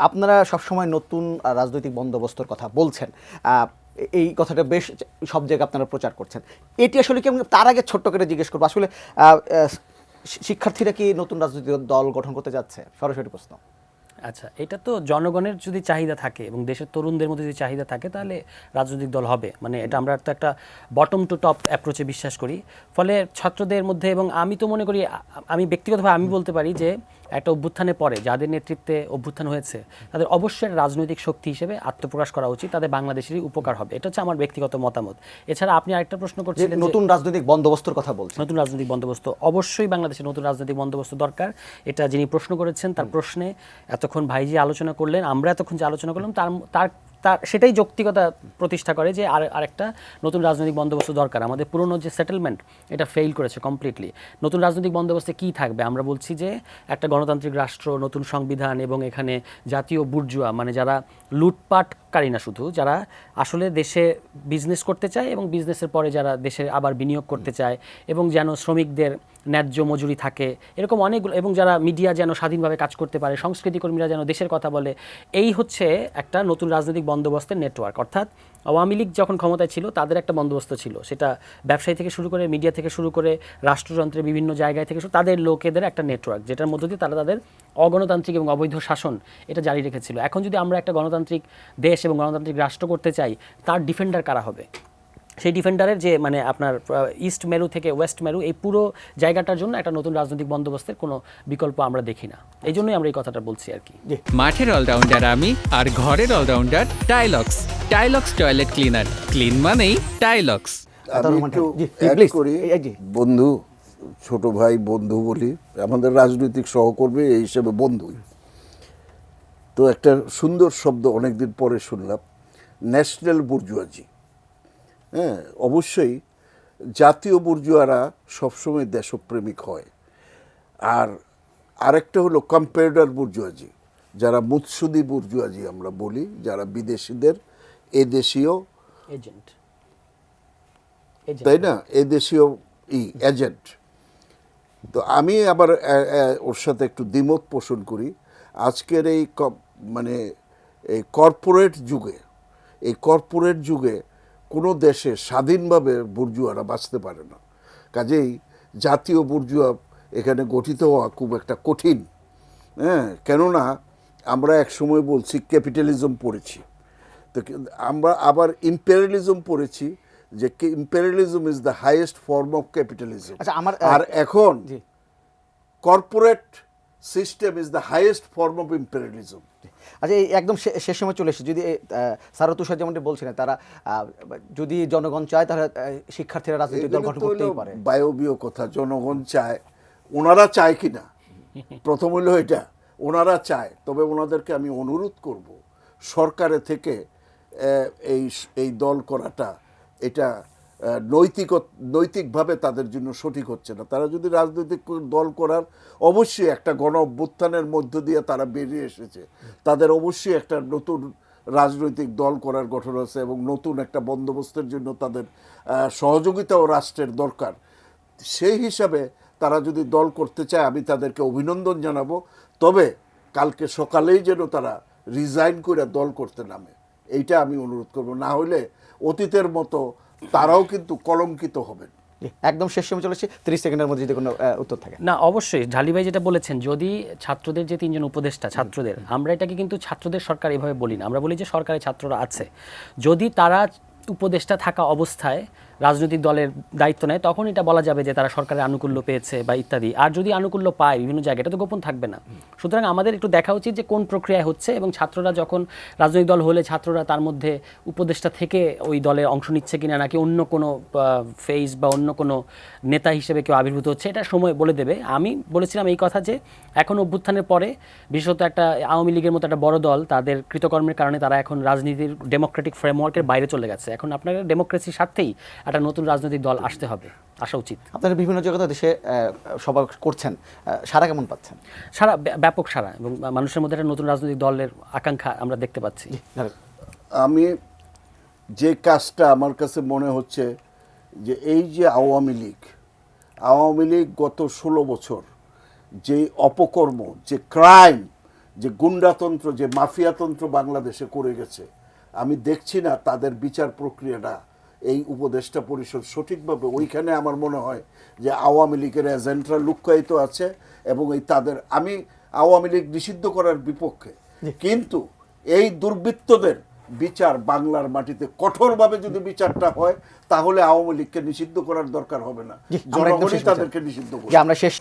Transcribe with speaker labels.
Speaker 1: আপনারা সবসময় নতুন রাজনৈতিক বন্দোবস্তর কথা বলছেন, এই কথাটা বেশ সব জায়গায় আপনারা প্রচার করছেন। এটি আসলে কি, তার আগে ছোট্ট করে জিজ্ঞেস করবো, আসলে শিক্ষার্থীরা কি নতুন রাজনৈতিক দল গঠন করতে যাচ্ছে? সরাসরি প্রশ্ন।
Speaker 2: আচ্ছা, এটা তো জনগণের যদি চাহিদা থাকে এবং দেশের তরুণদের মধ্যে যদি চাহিদা থাকে তাহলে রাজনৈতিক দল হবে। মানে এটা আমরা তো একটা বটম টু টপ অ্যাপ্রোচে বিশ্বাস করি। ফলে ছাত্রদের মধ্যে, এবং আমি তো মনে করি, আমি ব্যক্তিগতভাবে আমি বলতে পারি যে একটা অভ্যুত্থানের পরে যাদের নেতৃত্বে অভ্যুত্থান হয়েছে তাদের অবশ্যই রাজনৈতিক শক্তি হিসেবে আত্মপ্রকাশ করা উচিত, তাদের বাংলাদেশেরই উপকার হবে। এটা হচ্ছে আমার ব্যক্তিগত মতামত। এছাড়া আপনি আরেকটা প্রশ্ন করছিলেন
Speaker 1: নতুন রাজনৈতিক বন্দোবস্তর কথা বলছেন।
Speaker 2: নতুন রাজনৈতিক বন্দোবস্ত, অবশ্যই বাংলাদেশে নতুন রাজনৈতিক বন্দোবস্ত দরকার। এটা যিনি প্রশ্ন করেছেন তার প্রশ্নে এতক্ষণ ভাই যে আলোচনা করলেন, আমরা এতক্ষণ যে আলোচনা করলাম, তার তার তার সেটাই যৌক্তিকতা প্রতিষ্ঠা করে যে আরেকটা নতুন রাজনৈতিক বন্দোবস্ত দরকার। আমাদের পুরনো যে সেটেলমেন্ট এটা ফেইল করেছে কমপ্লিটলি। নতুন রাজনৈতিক বন্দোবস্তে কী থাকবে? আমরা বলছি যে একটা গণতান্ত্রিক রাষ্ট্র, নতুন সংবিধান, এবং এখানে জাতীয় বুর্জুয়া, মানে যারা লুটপাটকারী না শুধু, যারা আসলে দেশে বিজনেস করতে চায় এবং বিজনেসের পরে যারা দেশে আবার বিনিয়োগ করতে চায়, এবং যেন শ্রমিকদের ন্যায্য মজুরি থাকে, এরকম অনেকগুলো, এবং যারা মিডিয়া যেন স্বাধীনভাবে কাজ করতে পারে, সংস্কৃতি কর্মীরা যেন দেশের কথা বলে। এই হচ্ছে একটা নতুন রাজনৈতিক বন্দোবস্তের নেটওয়ার্ক। অর্থাৎ আওয়ামী লীগ যখন ক্ষমতায় ছিল তাদের একটা বন্দোবস্ত ছিল, সেটা ব্যবসায়ী থেকে শুরু করে, মিডিয়া থেকে শুরু করে, রাষ্ট্রযন্ত্রের বিভিন্ন জায়গায় থেকে তাদের লোকেদের একটা নেটওয়ার্ক, যেটার মধ্য দিয়ে তারা তাদের অগণতান্ত্রিক এবং অবৈধ শাসন এটা জারি রেখেছিল। এখন যদি আমরা একটা গণতান্ত্রিক দেশ এবং গণতান্ত্রিক রাষ্ট্র করতে চাই, তার ডিফেন্ডার কারা হবে? সেই ডিফেন্ডারের যে, মানে আপনার ইস্ট মেরু থেকে ওয়েস্ট মেরু, এই পুরো জায়গাটার জন্য একটা নতুন রাজনৈতিক বন্দোবস্তের কোনো বিকল্প আমরা দেখি না। এই জন্যই আমরা এই কথাটা বলছি আর কি।
Speaker 3: মাঠের অলরাউন্ডার আমি, আর ঘরের allrounder Tilex. Tilex toilet cleaner, clean মানেই টাইলক্স।
Speaker 4: আমি একটু অ্যাড করি, বন্ধু, ছোট ভাই বন্ধু বলি, আমাদের রাজনৈতিক সহকর্মী এই হিসেবে বন্ধুই। তো একটা সুন্দর শব্দ অনেকদিন পরে শুনলাম, ন্যাশনাল বুর্জুয়াজি। হ্যাঁ, অবশ্যই জাতীয় বুর্জুয়ারা সবসময় দেশপ্রেমিক হয়। আর আরেকটা হলো কম্পেরেটর বুর্জুয়াজি, যারা মুৎসুদি বুর্জুয়াজি আমরা বলি, যারা বিদেশিদের এদেশীয়
Speaker 2: এজেন্ট,
Speaker 4: তাই না, এদেশীয় এজেন্ট। তো আমি আবার ওর সাথে একটু দ্বিমত পোষণ করি। আজকের এই মানে এই কর্পোরেট যুগে কোনো দেশে স্বাধীনভাবে বুর্জুয়ারা বাঁচতে পারে না। কাজেই জাতীয় বুর্জুয়া এখানে গঠিত হওয়া খুব একটা কঠিন। হ্যাঁ, কেননা আমরা এক সময় বলছি ক্যাপিটালিজম পড়েছি, তো আমরা আবার ইম্পেরিয়ালিজম পড়েছি, যে imperialism is the highest form of capitalism. আর এখন corporate system is the highest form of imperialism.
Speaker 1: আচ্ছা, এই একদম শেষ সময় চলে এসেছে। যদি সারা তুষার যেমনটি বলছিলেন, তারা যদি জনগণ চায় তাহলে শিক্ষার্থীরা রাজনৈতিক দল গঠন করতেই পারে।
Speaker 4: বায়বীয় কথা, জনগণ চায়, ওনারা চায় কি না, প্রথম হলো এটা, ওনারা চায়। তবে ওনাদেরকে আমি অনুরোধ করব, সরকারে থেকে এই দল করাটা এটা নৈতিকভাবে তাদের জন্য সঠিক হচ্ছে না। তারা যদি রাজনৈতিক দল করার, অবশ্যই একটা গণ অভ্যুত্থানের মধ্য দিয়ে তারা বেরিয়ে এসেছে, তাদের অবশ্যই একটা নতুন রাজনৈতিক দল করার গঠন আছে, এবং নতুন একটা বন্দোবস্তের জন্য তাদের সহযোগিতা ও রাষ্ট্রের দরকার। সেই হিসাবে তারা যদি দল করতে চায়, আমি তাদেরকে অভিনন্দন জানাবো। তবে কালকে সকালেই যেন তারা রিজাইন করে দল করতে নামে, এইটা আমি অনুরোধ করব। না হলে অতীতের মতো তারাও কিন্তু কলঙ্কিত হবেন।
Speaker 1: একদম শেষ সময় চলেছে, 30 সেকেন্ডের মধ্যে যদি কোনো উত্তর থাকে।
Speaker 2: না, অবশ্যই ঢালি ভাই যেটা বলেছেন, যদি ছাত্রদের যে 3 জন উপদেষ্টা, ছাত্রদের, আমরা এটাকে কিন্তু ছাত্রদের সরকার এভাবে বলি না, আমরা বলি যে সরকারি ছাত্ররা আছে। যদি তারা উপদেষ্টা থাকা অবস্থায় রাজনৈতিক দলের দায়িত্ব নেয়, তখন এটা বলা যাবে যে তারা সরকারের আনুকূল্য পেয়েছে বা ইত্যাদি। আর যদি আনুকূল্য পায় বিভিন্ন জায়গায়, এটা তো গোপন থাকবে না। সুতরাং আমাদের একটু দেখা উচিত যে কোন প্রক্রিয়ায় হচ্ছে, এবং ছাত্ররা যখন রাজনৈতিক দল হলে ছাত্ররা তার মধ্যে উপদেষ্টা থেকে ওই দলের অংশ নিচ্ছে কিনা, নাকি অন্য কোনো ফেজ বা অন্য কোনো নেতা হিসেবে কেউ আবির্ভূত হচ্ছে, এটা সময় বলে দেবে। আমি বলেছিলাম এই কথা যে এখন অভ্যুত্থানের পরে বিশেষত একটা আওয়ামী লীগের মতো একটা বড় দল, তাদের কৃতকর্মের কারণে তারা এখন রাজনীতির ডেমোক্রেটিক ফ্রেমওয়ার্কের বাইরে চলে গেছে। এখন আপনার ডেমোক্রেসির স্বার্থেই একটা নতুন রাজনৈতিক দল আসতে হবে, আসা উচিত।
Speaker 1: আপনারা বিভিন্ন জায়গাতে দেশে সভা করছেন, সারা কেমন পাচ্ছেন?
Speaker 2: সারা ব্যাপক সারা, এবং মানুষের মধ্যে একটা নতুন রাজনৈতিক দলের আকাঙ্ক্ষা আমরা দেখতে পাচ্ছি।
Speaker 4: আমি যে কাজটা আমার কাছে মনে হচ্ছে, যে এই যে আওয়ামী লীগ গত 16 বছর যে অপকর্ম, যে ক্রাইম যে গুন্ডাতন্ত্র, যে মাফিয়াতন্ত্র বাংলাদেশে করে গেছে, আমি দেখছি না তাদের বিচার প্রক্রিয়াটা এই উপদেষ্টা পরিষদ সঠিকভাবে, ওইখানে আমার মনে হয় যে আওয়ামী লীগের এজেন্টরা লুক্কায়িত আছে এবং এই তাদের, আমি আওয়ামী লীগ নিষিদ্ধ করার বিপক্ষে, কিন্তু এই দুর্বৃত্তদের বিচার বাংলার মাটিতে কঠোরভাবে যদি বিচারটা হয় তাহলে আওয়ামী লীগকে নিষিদ্ধ করার দরকার হবে না,
Speaker 1: জি, আমরা একদম
Speaker 4: জনগণই
Speaker 1: শেষ পর্যায়ে।
Speaker 4: তাদেরকে নিষিদ্ধ করবে।
Speaker 1: যে আমরা শেষ